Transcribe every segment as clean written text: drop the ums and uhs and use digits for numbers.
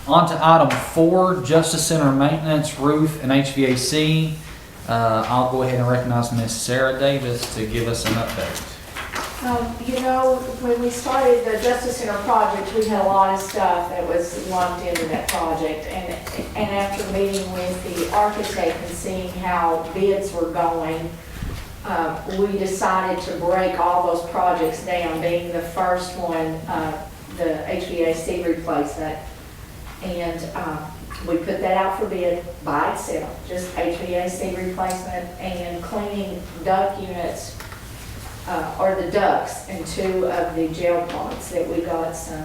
On to item 4, Justice Center maintenance, roof, and HVAC. I'll go ahead and recognize Miss Sarah Davis to give us an update. You know, when we started the Justice Center project, we had a lot of stuff that was lumped into that project. And after meeting with the architect and seeing how bids were going, we decided to break all those projects down, being the first one, the HVAC replacement. And we put that out for bid by itself, just HVAC replacement and cleaning duct units, or the ducts in 2 of the jail pods that we got some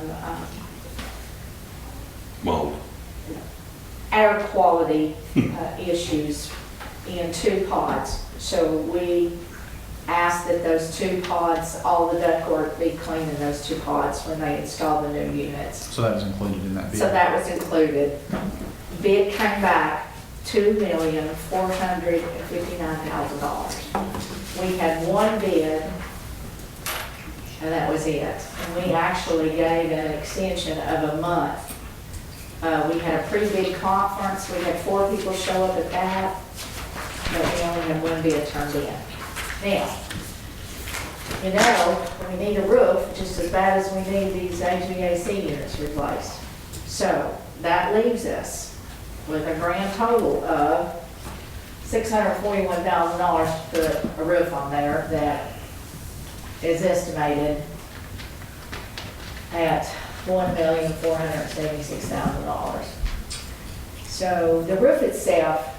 Mold. air quality issues in 2 pods. So we asked that those 2 pods, all the ductwork be cleaned in those 2 pods when they install the new units. So that was included in that bid. So that was included. Bid came back $2,459,000. We had 1 bid, and that was it. And we actually gave an extension of a month. We had a pre-bid conference. We had 4 people show up at that, but we only had 1 bid turned in. Now, you know, we need a roof just as bad as we need these HVAC units replaced. So that leaves us with a grand total of $641,000 to put a roof on there that is estimated at $1,476,000. So the roof itself,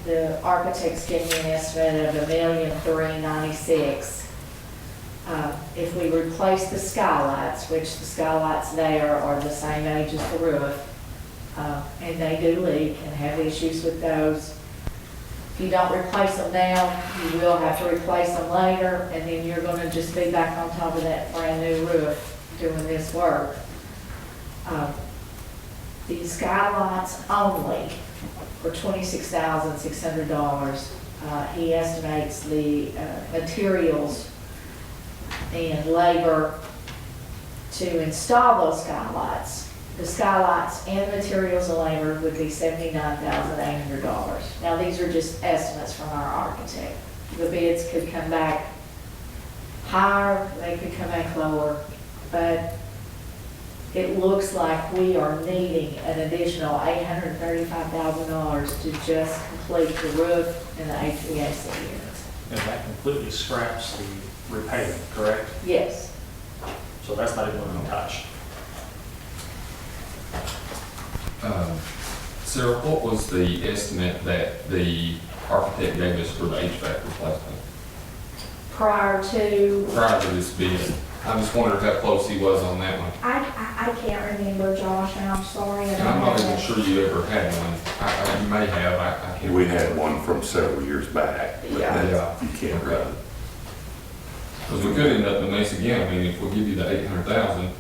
the architects gave me an estimate of $1,396,000. If we replace the skylights, which the skylights there are the same age as the roof, and they do leak and have issues with those. If you don't replace them now, you will have to replace them later, and then you're going to just be back on top of that brand new roof doing this work. These skylights only for $26,600. He estimates the materials and labor to install those skylights. The skylights and materials and labor would be $79,800. Now, these are just estimates from our architect. The bids could come back higher, they could come back lower, but it looks like we are needing an additional $835,000 to just complete the roof and the HVAC units. And that completely scraps the repaving, correct? Yes. So that's not even going to be touched. Sarah, what was the estimate that the architect gave us for the HVAC replacement Prior to, prior to this bid? I just wondered how close he was on that one. I can't remember, Josh, and I'm sorry. And I'm not even sure you ever had one. You may have, I can't. We had one from several years back, but Yeah. that you can't run. Because we could end up in this again. I mean, if we give you the 800,000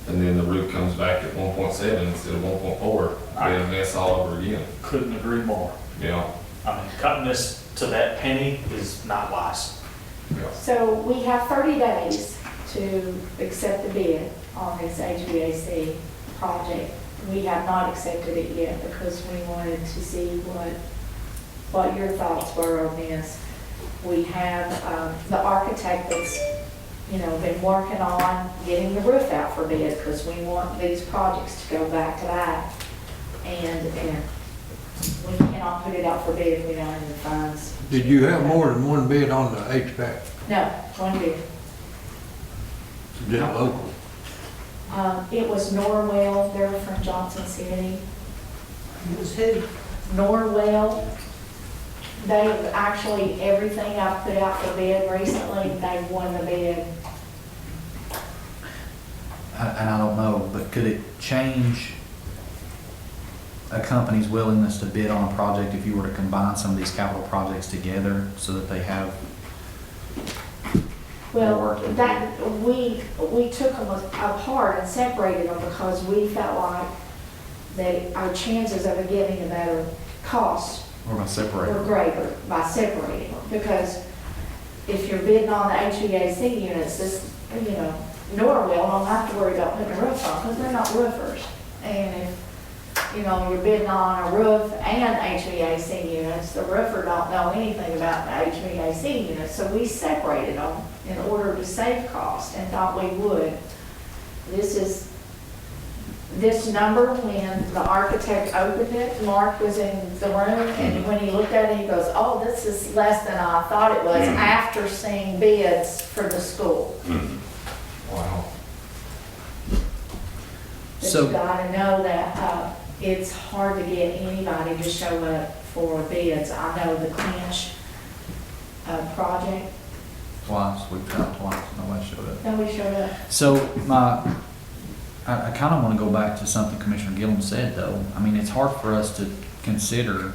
and then the roof comes back at 1.7 instead of 1.4, we had a mess all over again. Couldn't agree more. Yeah. I mean, cutting this to that penny is not wise. Yeah. So we have 30 days to accept the bid on this HVAC project. We have not accepted it yet because we wanted to see what your thoughts were on this. We have the architect that's, been working on getting the roof out for bid because we want these projects to go back to back. And we cannot put it out for bid if we don't have the funds. Did you have more than 1 bid on the HVAC? No, 1 bid. Just local? It was Norwell, they're from Johnson City. It was who? Norwell. They actually, everything I've put out for bid recently, they won the bid. And I don't know, but could it change a company's willingness to bid on a project if you were to combine some of these capital projects together so that they have? Well, that, we took them apart and separated them because we felt like that our chances of getting a better cost We're going to separate. were greater by separating them. Because if you're bidding on the HVAC units, this, Norwell don't have to worry about putting a roof on because they're not roofers. And if you know, you're bidding on a roof and HVAC units. The roofer don't know anything about the HVAC units, so we separated them in order to save cost and thought we would. This number, when the architect opened it, Mark was in the room, and when he looked at it, he goes, oh, this is less than I thought it was, after seeing bids for the school. Wow. But So- you gotta know that, it's hard to get anybody to show up for bids. I know the Clinch, project, Twice, we've tried twice, nobody showed up. nobody showed up. So I kind of want to go back to something Commissioner Gillum said, though. I mean, it's hard for us to consider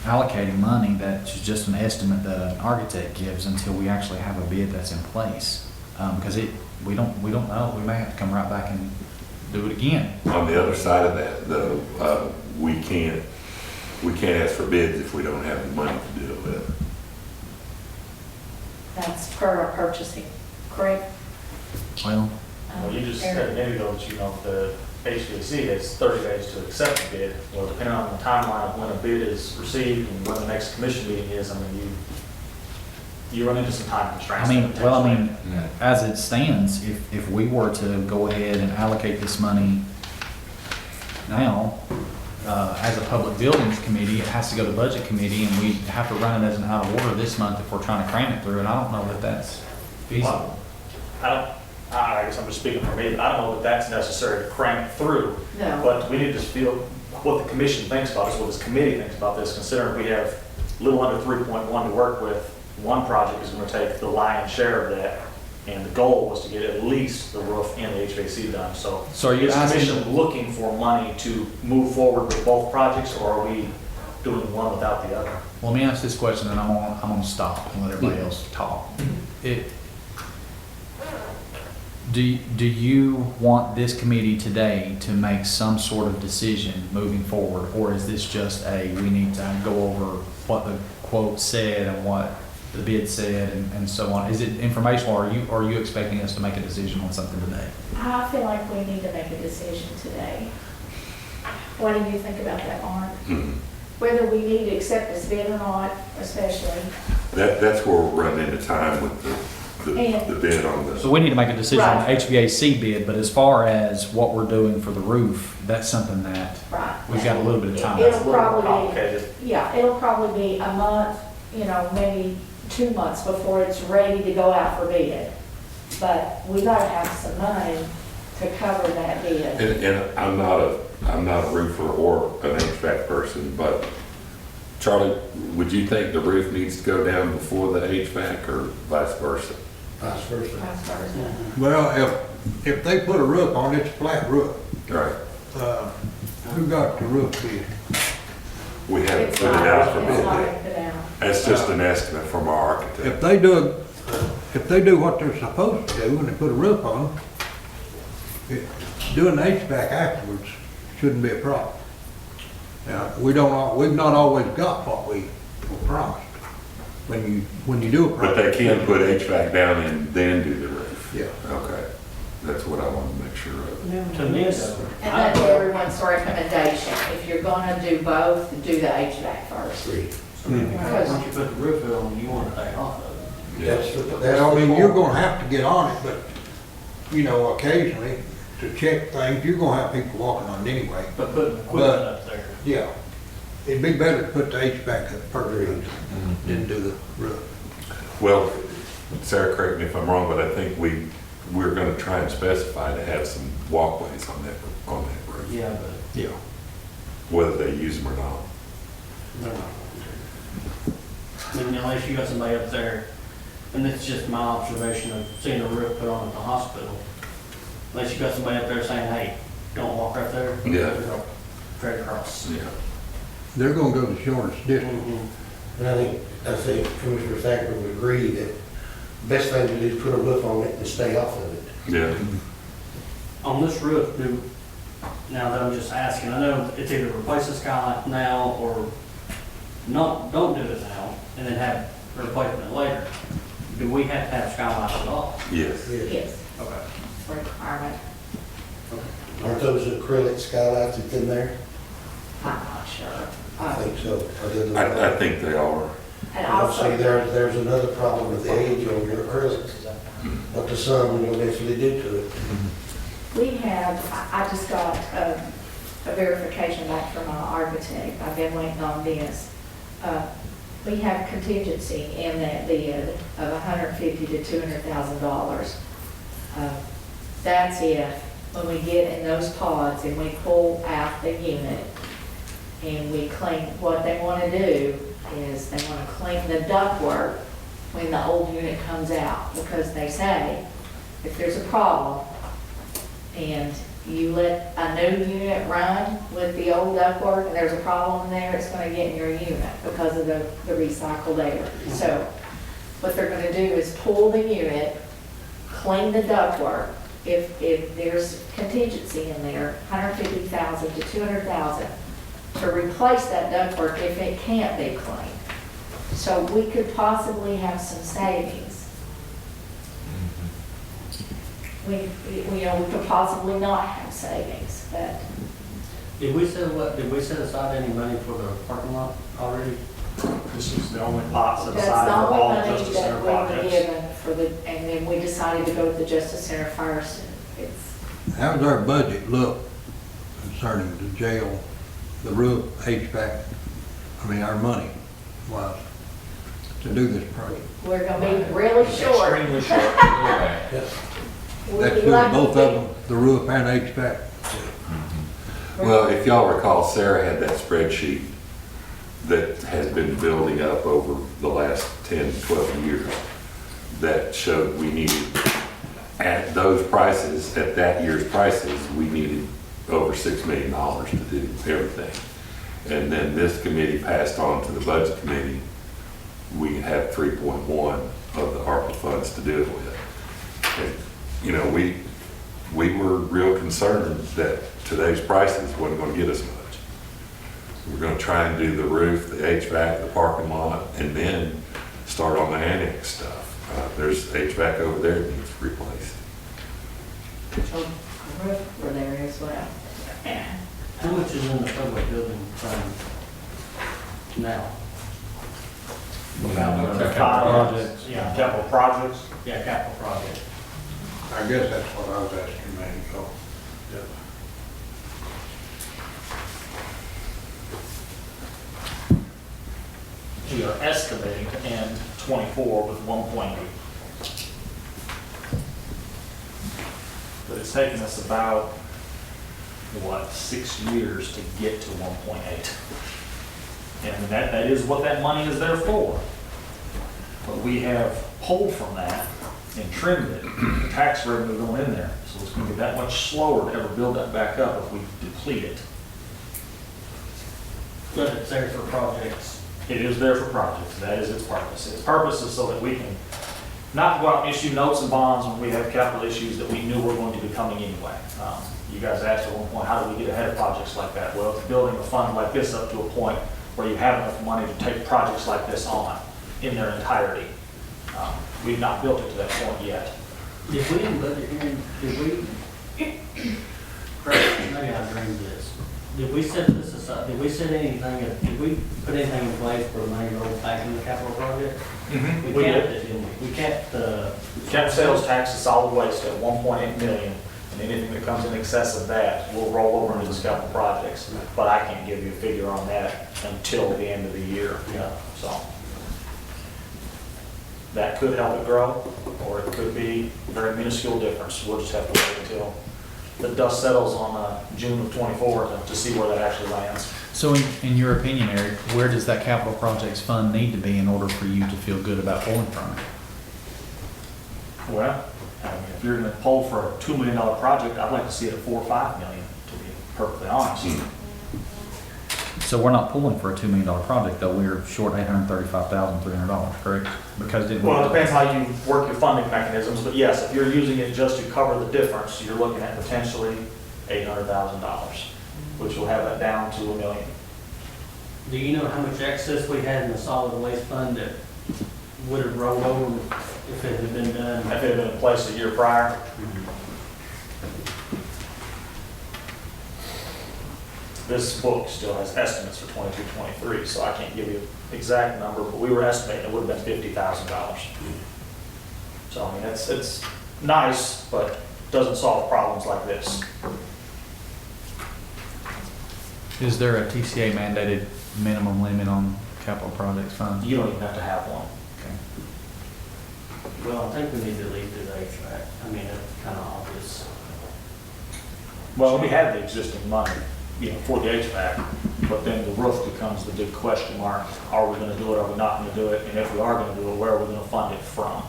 allocating money that's just an estimate that an architect gives until we actually have a bid that's in place. Because we don't know, we may have to come right back and do it again. On the other side of that, though, we can't ask for bids if we don't have the money to do it with. That's per our purchasing, correct? Well, Well, you just said a minute ago that, you know, the HVAC has 30 days to accept the bid. Well, depending on the timeline of when a bid is received and when the next commission meeting is, I mean, you run into some time constraints. potentially. as it stands, if we were to go ahead and allocate this money now, as a public buildings committee, it has to go to budget committee, and we have to run it as an out of order this month if we're trying to cram it through, and I don't know that that's feasible. I guess I'm just speaking for me, but I don't know that that's necessary to cram it through. No. But we need to feel what the commission thinks about this, what this committee thinks about this, considering we have a little under 3.1 to work with. One project is going to take the lion's share of that, and the goal was to get at least the roof and the HVAC done. So So are you is the asking- commission looking for money to move forward with both projects, or are we doing one without the other? Well, let me ask this question, and I'm gonna stop and let everybody else talk. Do you want this committee today to make some sort of decision moving forward, or is this just we need to go over what the quote said and what the bid said and so on? Is it informational, or are you expecting us to make a decision on something today? I feel like we need to make a decision today. What do you think about that, Mark? Whether we need to accept this bid or not, especially. That's where we're running into time with the bid on So this. we need to make a decision on the Right. HVAC bid, but as far as what we're doing for the roof, that's something that Right. we've got a little bit of time. It'll probably be, Complicated. yeah, it'll probably be a month, you know, maybe 2 months before it's ready to go out for bid. But we gotta have some money to cover that bid. And I'm not a roofer or an HVAC person, but Charlie, would you think the roof needs to go down before the HVAC or vice versa? Vice versa. Vice versa. Well, if they put a roof on, it's a flat roof. Right. Who got the roof bid? We haven't It's put it not, out for it's bid not yet. put out. That's just an estimate from our architect. If they do what they're supposed to do, and they put a roof on, doing the HVAC afterwards shouldn't be a problem. Now, we've not always got what we were promised when you do a But project. they can put HVAC down and then do the roof? Yeah. Okay, that's what I wanted to make sure of. To me, though, And that's everyone's recommendation. If you're gonna do both, do the HVAC first. Agreed. Because- Once you put the roof on, you want to take off of it. That's I mean, you're the gonna have to get on it, but, you know, occasionally, to check things, you're gonna have people walking on it anyway. But putting equipment up there. Yeah, it'd be better to put the HVAC up first than do the roof. Well, Sarah, correct me if I'm wrong, but I think we're gonna try and specify to have some walkways on that roof, Yeah, but Yeah. whether they use them or not. they're not. I mean, unless you got somebody up there, and it's just my observation of seeing a roof put on at the hospital. Unless you got somebody up there saying, hey, don't walk right there. Yeah. Straight across. Yeah. They're gonna go the shortest distance. Mhm. And I think Commissioner Thacker would agree that the best thing to do is put a roof on it and stay off of it. Yeah. On this roof, now that I'm just asking, I know it's either replace the skylight now or don't do it now and then have a replacement later. Do we have to have skylights at all? Yes. Yes. Yes, Okay. requirement. Aren't those acrylic skylights that's in there? I'm not sure. I think so. Other than I that. think they are. And I'll also, see, there's another problem with the age on your acrylics. What the sun will eventually do to it. we have, I just got a verification back from our architect. I've been waiting on this. We have contingency in that bid of $150,000 to $200,000. That's if, when we get in those pods and we pull out the unit and we clean, what they want to do is they want to clean the ductwork when the old unit comes out, because they say if there's a problem and you let a new unit run with the old ductwork and there's a problem there, it's going to get in your unit because of the recycled air. So what they're going to do is pull the unit, clean the ductwork. If there's contingency in there, $150,000 to $200,000 to replace that ductwork if it can't be cleaned. So we could possibly have some savings. We could possibly not have savings, but Did we set aside any money for the parking lot already? This is the only pot set that's aside the for only all money Justice Center that we were projects. given for the, and then we decided to go with the Justice Center first. And it's, How does our budget look concerning the jail, the roof, HVAC, I mean, our money wise to do this project? we're gonna be really short. Extremely short. Yeah. We'll That's be doing lucky both if of them, the roof and HVAC. Well, if y'all recall, Sarah had that spreadsheet that has been building up over the last 10, 12 years that showed we needed, at those prices, at that year's prices, we needed over $6 million to do everything. And then this committee passed on to the budget committee, we could have 3.1 of the ARPA funds to do it with. And, you know, we were real concerned that today's prices wasn't going to get us much. We're going to try and do the roof, the HVAC, the parking lot, and then start on the annex stuff. There's HVAC over there that needs replaced. So the roof were there as well. How much is in the public building fund now? Projects, yeah, capital projects. Yeah, capital project. I guess that's what I was asking, man, so. We are estimating to end '24 with 1.8. But it's taken us about, 6 years to get to 1.8. And that is what that money is there for. But we have pulled from that and trimmed it, the tax revenue going in there. So it's going to be that much slower to ever build that back up if we deplete it. But it's there for projects. It is there for projects. That is its purpose. Its purpose is so that we can not go out and issue notes and bonds when we have capital issues that we knew were going to be coming anyway. You guys asked at one point, how do we get ahead of projects like that? Well, it's building a fund like this up to a point where you have enough money to take projects like this on in their entirety. We've not built it to that point yet. Did we in budget hearing, did we, Craig, maybe I dreamed this. Did we set this aside, did we set anything, did we put anything in place for the money rolled back in the capital project? We We did. kept it, didn't we? We kept the, Kept sales tax and solid waste at 1.8 million, and anything that comes in excess of that will roll over into the capital projects. But I can't give you a figure on that until the end of the year. yeah. So that could help it grow, or it could be a very minuscule difference. We'll just have to wait until the dust settles on June of '24 to see where that actually lands. So in your opinion, Eric, where does that capital projects fund need to be in order for you to feel good about pulling from it? Well, I mean, if you're going to pull for a $2 million project, I'd like to see it at 4 or 5 million, to be perfectly honest. So we're not pulling for a $2 million project, though, we're short $835,300, correct? Because didn't we? Well, it depends how you work your funding mechanisms, but yes, if you're using it just to cover the difference, you're looking at potentially $800,000, which will have that down to $1 million. Do you know how much excess we had in the solid waste fund that would have rolled over if it had been done? If it had been in place a year prior, this book still has estimates for 22, 23, so I can't give you an exact number, but we were estimating it would have been $50,000. So, I mean, it's nice, but doesn't solve problems like this. Is there a TCA mandated minimum limit on capital projects funds? You don't even have to have one. Okay. Well, I think we need to leave the HVAC. I mean, it's kind of obvious. Well, we have the existing money, for the HVAC, but then the roof becomes the big question mark. Are we gonna do it, are we not gonna do it? And if we are gonna do it, where are we gonna fund it from?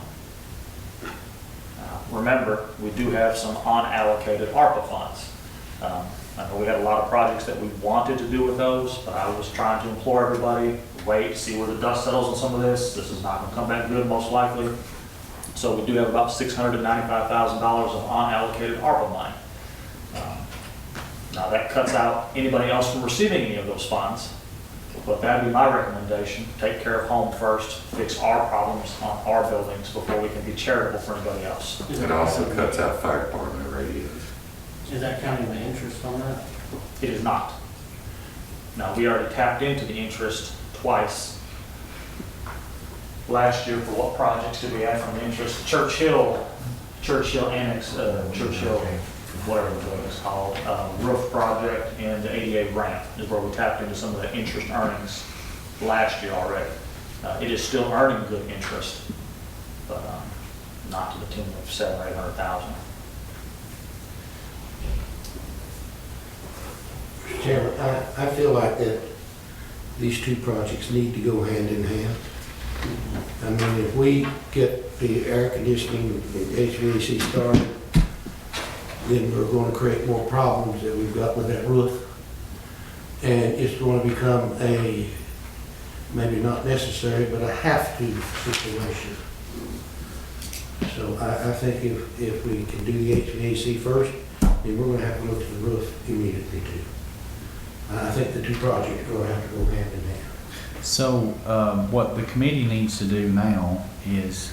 Remember, we do have some unallocated ARPA funds. I know we had a lot of projects that we wanted to do with those, but I was trying to implore everybody, wait, see where the dust settles on some of this. This is not gonna come back good, most likely. So we do have about $695,000 of unallocated ARPA money. Now, that cuts out anybody else from receiving any of those funds, but that'd be my recommendation. Take care of home first, fix our problems on our buildings before we can be charitable for anybody else. It also cuts out fire department radios. Is that counting the interest on that? It is not. Now, we already tapped into the interest twice. Last year, for what projects did we have from the interest? Churchill Annex, Churchill, whatever the building's called, roof project and the ADA ramp is where we tapped into some of the interest earnings last year already. It is still earning good interest, but not to the tune of $700,000 or $800,000. Mr. Chairman, I feel like that these two projects need to go hand in hand. I mean, if we get the air conditioning, the HVAC started, then we're going to create more problems that we've got with that roof. And it's going to become a, maybe not necessary, but a have-to situation. So I think if we can do the HVAC first, then we're going to have to look at the roof immediately too. I think the two projects are going to have to go hand in hand. So what the committee needs to do now is,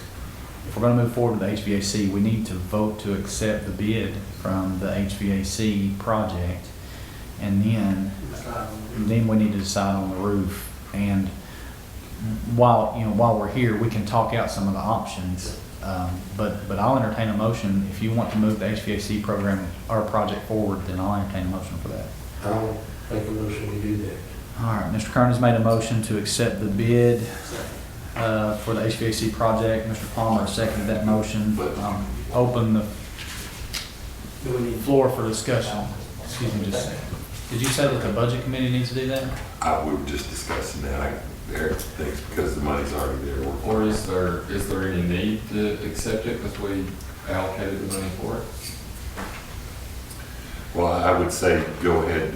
if we're going to move forward with the HVAC, we need to vote to accept the bid from the HVAC project. And then we need to decide on the roof. And while we're here, we can talk out some of the options. But I'll entertain a motion. If you want to move the HVAC program or project forward, then I'll entertain a motion for that. I'll make a motion to do that. All right, Mr. Kern has made a motion to accept the bid for the HVAC project. Mr. Palmer seconded that motion. Open the floor for discussion. Excuse me just a second. Did you say that the budget committee needs to do that? We were just discussing that. Eric thinks because the money's already there. Or is there any need to accept it because we allocated the money for it? Well, I would say go ahead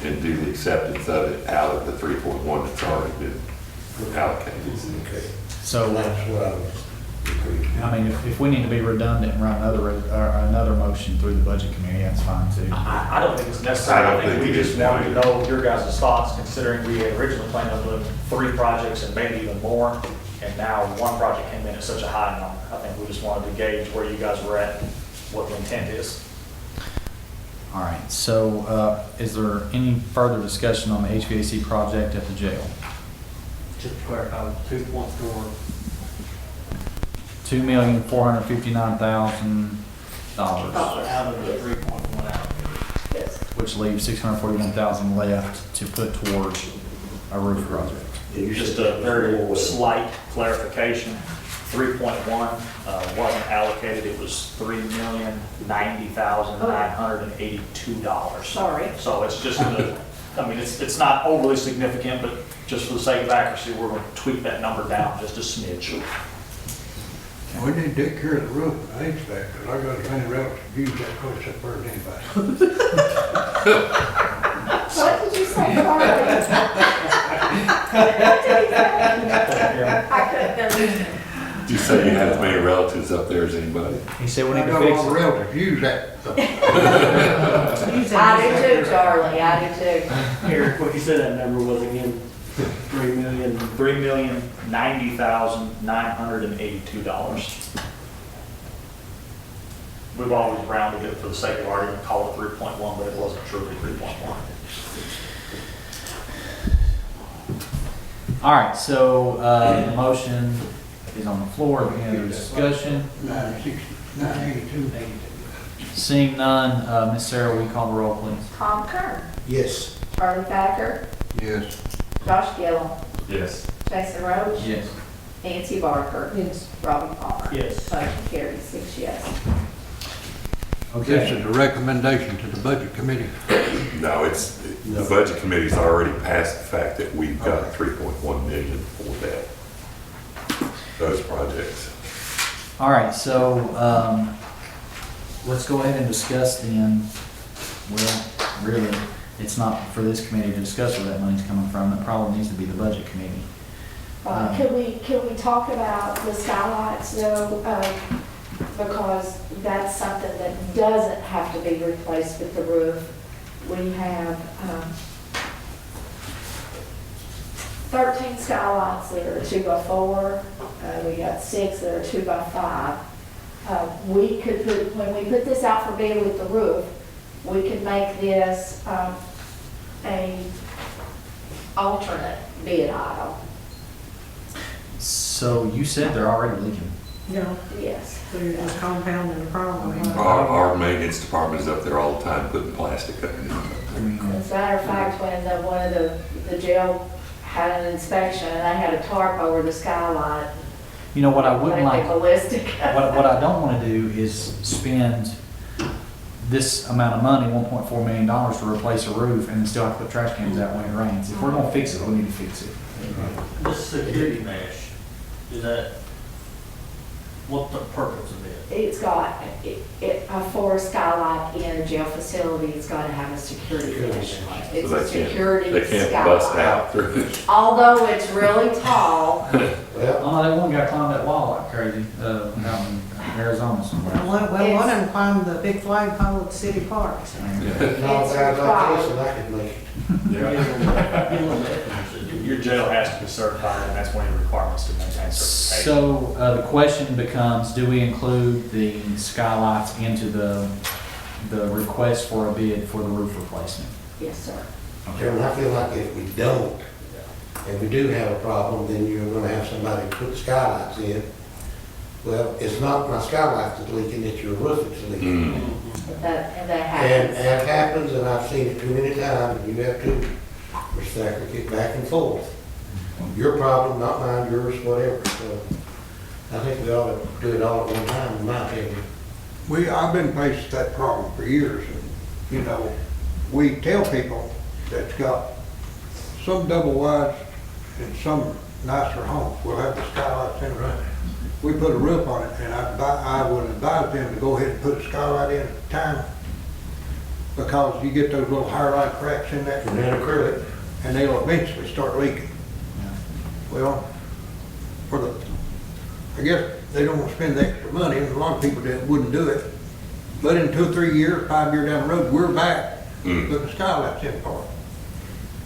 and do the acceptance of it out of the 3.1 that's already been allocated. Okay. So, That's what I was agreeing. I mean, if we need to be redundant and run another motion through the budget committee, that's fine too. I don't think it's necessary. I think we just wanted to know your guys' thoughts, considering we had originally planned on doing 3 projects and maybe even more, and now one project came in at such a high number. I think we just wanted to gauge where you guys were at, what the intent is. All right, so is there any further discussion on the HVAC project at the jail? Just to clarify, 2.4. $2,459,000, Out of the 3.1 out. Yes. which leaves $641,000 left to put towards a roof project. Just a very slight clarification, 3.1 wasn't allocated, it was $3,090,982. Sorry. So it's just, it's not overly significant, but just for the sake of accuracy, we're going to tweak that number down just a smidge. We need to take care of the roof and HVAC, because I got as many relatives use that place up there as anybody. What did you say, Carly? I couldn't understand. You say you have as many relatives up there as anybody? He said we I need to got fix all the it. relatives use that. I do too, Charlie, I do too. Eric, what you said that number was again? 3,090,982. we've always rounded it for the sake of argument, call it 3.1, but it wasn't truly 3.1. All right, so, the motion is on the floor. Any other discussion? 982. Seeing none, Ms. Sarah, will you call the roll, please? Tom Kern, Yes. Charlie Thacker, Yes. Josh Gillum, Yes. Jason Roach, Yes. Nancy Barker, Yes. Robbie Palmer. Yes. Motion carries 6 yes. This is a recommendation to the budget committee. No, the budget committee's already passed the fact that we've got 3.1 million for those projects. All right, so, let's go ahead and discuss then, well, really, it's not for this committee to discuss where that money's coming from. It probably needs to be the budget committee. Can we talk about the skylights though? Because that's something that doesn't have to be replaced with the roof. We have 13 skylights that are 2x4. We got 6 that are 2x5. We could put, when we put this out for bid with the roof, we could make this a alternate bid item. So you said they're already leaking. No, Yes. so you're just compounding the problem. Our maintenance department is up there all the time putting plastic underneath. I mean, As a matter of fact, when one of the jail had an inspection and they had a tarp over the skylight, you know what I wouldn't they like, ballistic. what I don't want to do is spend this amount of money, $1.4 million, to replace a roof and then still have to put trash cans out when it rains. If we're gonna fix it, we need to fix it. This security mesh, is that, what the purpose of it? It's got, for a skylight in a jail facility, it's got to have a security mesh. It's So a security they can't bust skylight. out through it. Although it's really tall, Well, Oh, they won't gotta climb that wall like crazy, out in Arizona somewhere. Well, one of them climbed the big flagpole at City Parks. not bad like this, and I could make it. Your jail has to be certified, and that's one of the requirements to maintain certification. So, the question becomes, do we include the skylights into the request for a bid for the roof replacement? yes, sir. Chairman, I feel like if we don't, and we do have a problem, then you're gonna have somebody put skylights in. Well, it's not my skylight that's leaking, it's your roof that's leaking. And that And happens. that happens, and I've seen it too many times, and you have to, Mr. Thacker, get back and forth. Your problem, not mine, yours, whatever, so I think we ought to do it all at one time, in my opinion. I've been faced with that problem for years, and, you know, we tell people that's got some double wides and some nicer homes, we'll have the skylights in. Right. We put a roof on it, and I would advise them to go ahead and put a skylight in at the time, because you get those little hairline cracks in that, And then acrylic. and they'll eventually start leaking. Well, I guess they don't want to spend the extra money, and a lot of people that wouldn't do it. But in 2 or 3 years, 5 years down the road, we're back putting skylights in for it.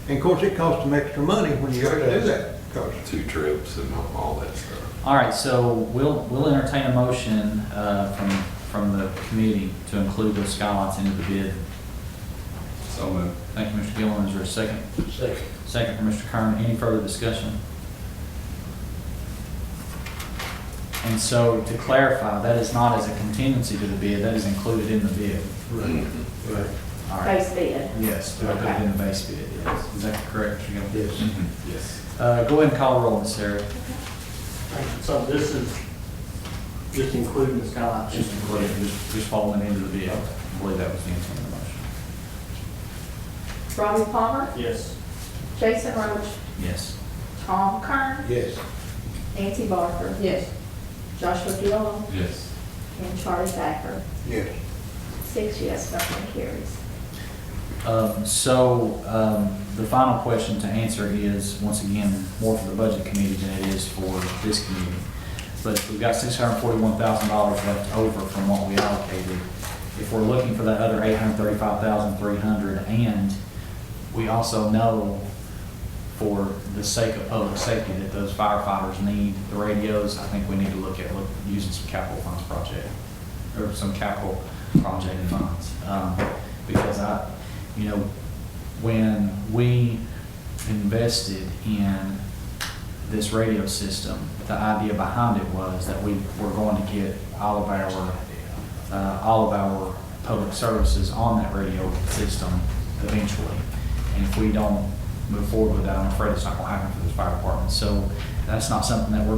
And of course, it costs them extra money when you have to do that, because 2 trips and all that stuff. All right, so we'll entertain a motion from the committee to include those skylights into the bid. So moved. Thank you, Mr. Gillen. Is there a second? Second. Second from Mr. Kern. Any further discussion? And so, to clarify, that is not as a contingency to the bid, that is included in the bid. Right. All right. Base bid. Yes, to put it in the base bid, yes. Is that correct, Mr. Gillen? Yes. Yes. Go ahead and call the roll, Ms. Sarah. So this is just including the skylights? Just included, just following into the bid. I believe that was the intent of the motion. Robbie Palmer, Yes. Jason Roach, Yes. Tom Kern, Yes. Nancy Barker, Yes. Joshua Gillum, Yes. and Charlie Thacker. yes. 6 yes, motion carries. The final question to answer is, once again, more for the budget committee than it is for this committee. But we've got $641,000 left over from what we allocated. If we're looking for that other $835,300, and we also know for the sake of public safety that those firefighters need the radios, I think we need to look at using some capital funds project. or some capital project funds. Because when we invested in this radio system, the idea behind it was that we were going to get all of our public services on that radio system eventually. And if we don't move forward with that, I'm afraid it's not going to happen for those fire departments. So that's not something that we're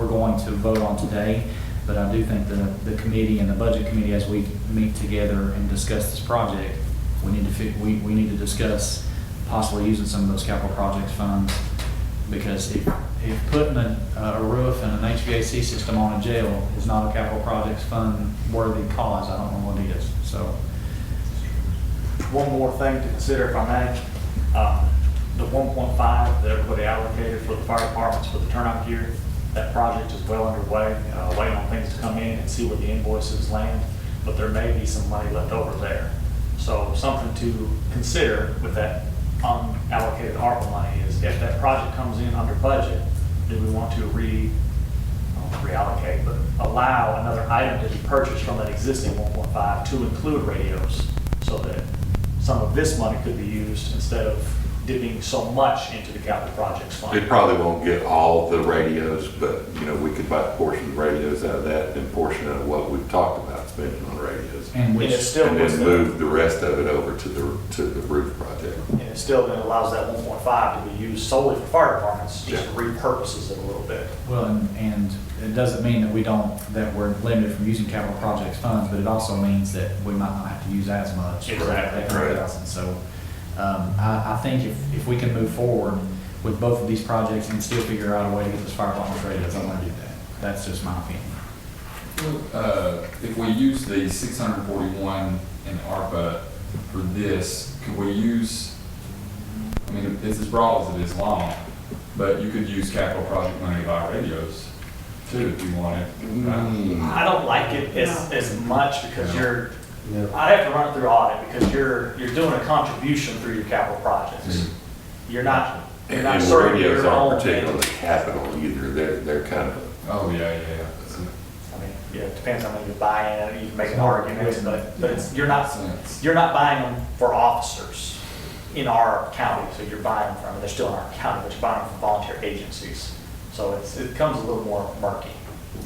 going to vote on today. But I do think the committee and the budget committee, as we meet together and discuss this project, we need to discuss possibly using some of those capital projects funds, because if putting a roof and an HVAC system on a jail is not a capital projects fund worthy cause, I don't know what it is. So One more thing to consider, if I may. The 1.5 that everybody allocated for the fire departments for the turnout gear, that project is well underway, waiting on things to come in and see where the invoices land, but there may be some money left over there. So something to consider with that unallocated ARPA money is if that project comes in under budget, do we want to reallocate, but allow another item to be purchased from that existing 1.5 to include radios, so that some of this money could be used instead of dipping so much into the capital projects fund. It probably won't get all the radios, but, we could buy a portion of the radios out of that and portion of what we've talked about spending on radios. and And it still And puts then the- move the rest of it over to the roof project. And it still then allows that 1.5 to be used solely for fire departments, just repurposes it a little bit. well, and it doesn't mean that we're limited from using capital projects funds, but it also means that we might not have to use as much. for that Exactly. $800,000. So I think if we can move forward with both of these projects and still figure out a way to get those fire departments radios, I'm gonna do that. That's just my opinion. If we use the 641 in ARPA for this, could we use, it's as broad as it is long, but you could use capital project money to buy radios too if you wanted. I don't like it as much because No. I have to run it through audit because you're doing a contribution through your capital projects. You're not And serving radios your own. aren't particularly capital either. They're kind of, Oh, yeah. I mean, it depends on when you buy in, you can make an argument, but you're not buying them for officers in our county, so you're buying them from, they're still in our county, but you're buying them from volunteer agencies. So it becomes a little more murky.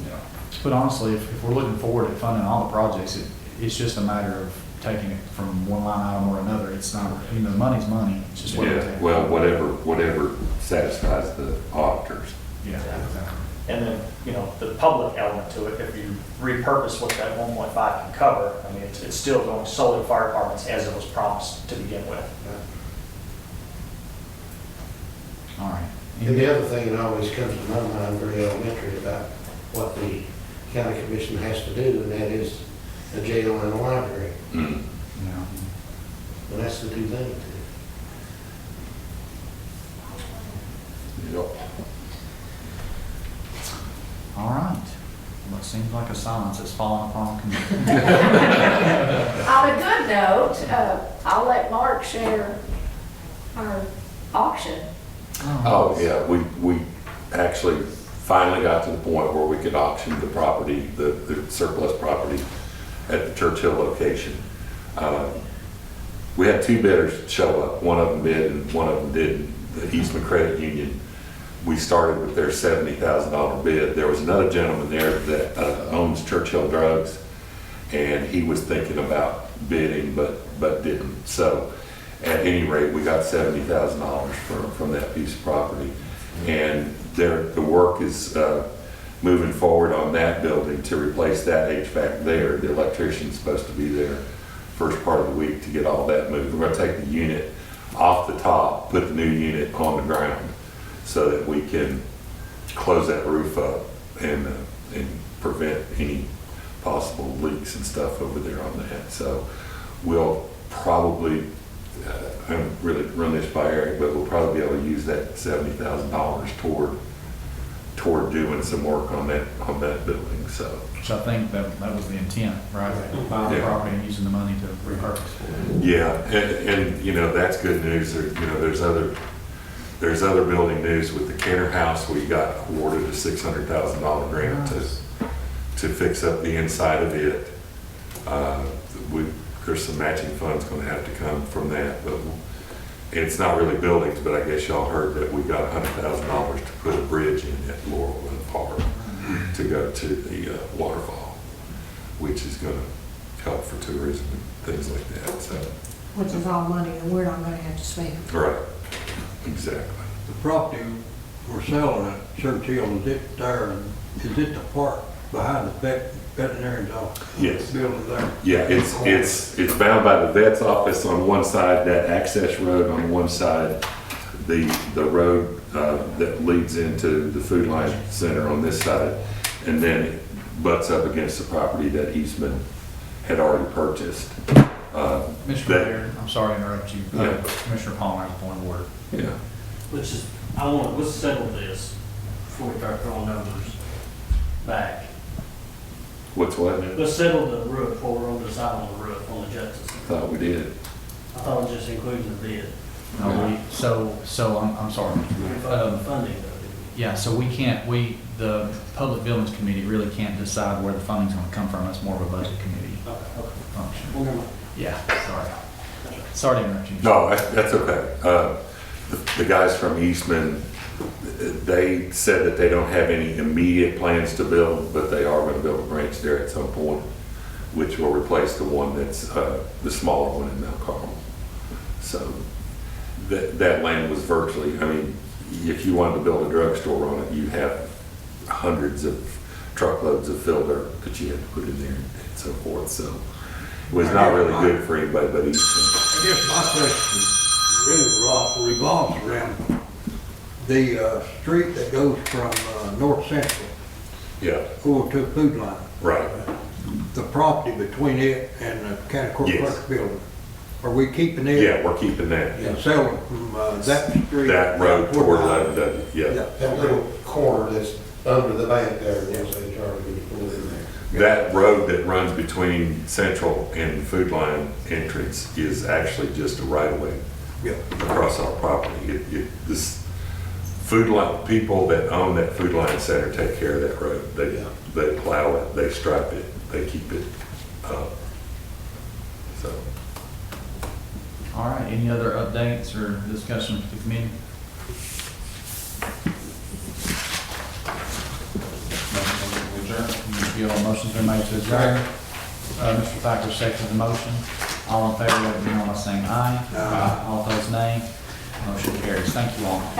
Yeah. But honestly, if we're looking forward at funding all the projects, it's just a matter of taking it from one line item or another. It's not, money's money. It's just what we take. well, whatever satisfies the auditors. Yeah. And then, the public element to it, if you repurpose what that 1.5 can cover, it's still going solely to fire departments as it was promised to begin with. All right. And the other thing that always comes to my mind, very elementary, about what the county commission has to do, and that is a jail and a library. Mm. Yeah. And that's the two things. Yep. All right. Well, it seems like a silence has fallen upon committee. On a good note, I'll let Mark share our auction. Oh, yeah, we actually finally got to the point where we could auction the property, the surplus property at the Churchill location. We had two bidders show up. One of them bid and one of them didn't. The Eastman Credit Union, we started with their $70,000 bid. There was another gentleman there that owns Churchill Drugs, and he was thinking about bidding, but didn't. So at any rate, we got $70,000 from that piece of property. And the work is moving forward on that building to replace that HVAC there. The electrician's supposed to be there first part of the week to get all that moved. We're gonna take the unit off the top, put the new unit on the ground so that we can close that roof up and prevent any possible leaks and stuff over there on that. So we'll probably, I haven't really run this by Eric, but we'll probably be able to use that $70,000 toward doing some work on that building, so. Which I think that was the intent, right? Buying the Yeah. property and using the money to repurpose for it. Yeah, and that's good news. There's other building news with the Kenner House. We got awarded a $600,000 grant to fix up the inside of it. There's some matching funds gonna have to come from that, but it's not really buildings, but I guess y'all heard that we got $100,000 to put a bridge in at Laurel Run Park to go to the waterfall, which is gonna help for tourism and things like that, so. Which is all money that we're not gonna have to spend. Right, exactly. The property we're selling at Church Hill, is it there, is it the park behind the veterinarian's office? Yes. Building there? Yeah, it's bound by the vet's office on one side, that access road on one side, the road that leads into the Food Line Center on this side, and then it butts up against the property that Eastman had already purchased. Mr. That- Mayor, I'm sorry to interrupt you. Yeah. Commissioner Palmer has a point of order. Yeah, Let's just, let's settle this before we start throwing numbers back. what's what? Let's settle the roof before we're on the side on the roof on the Justice Center. Thought we did. I thought it was just including the bid. No, I'm sorry. Funding though. Yeah, so the Public Buildings Committee really can't decide where the funding's gonna come from. It's more of a budget committee Okay. function. Well, never mind. Yeah, sorry. Sorry to interrupt you. No, that's okay. The guys from Eastman, they said that they don't have any immediate plans to build, but they are gonna build a branch there at some point, which will replace the one that's, the smaller one in Mount Carmel. So that land was virtually, I mean, if you wanted to build a drugstore on it, you'd have hundreds of truckloads of fill dirt that you had to put in there and so forth. So it was not really good for anybody but Eastman. I guess my question really revolves around the street that goes from North Central Yeah, over to Food Line. right. The property between it and the county court Yes. clerk building. Are we keeping it? Yeah, we're keeping that. And selling from that street? That road toward 11W, yeah. That little corner that's under the bank there, yes, they charge me to pull in there. That road that runs between Central and Food Line entrance is actually just a right of way Yeah. across our property. This Food Line, people that own that Food Line Center take care of that road. They plow it, they stripe it, they keep it up. So, All right, any other updates or discussion with the committee? Motion's been made to adjourn. Mr. Thacker seconds the motion. All in favor, let it be known by saying aye. All opposed, nay. Motion carries. Thank you all.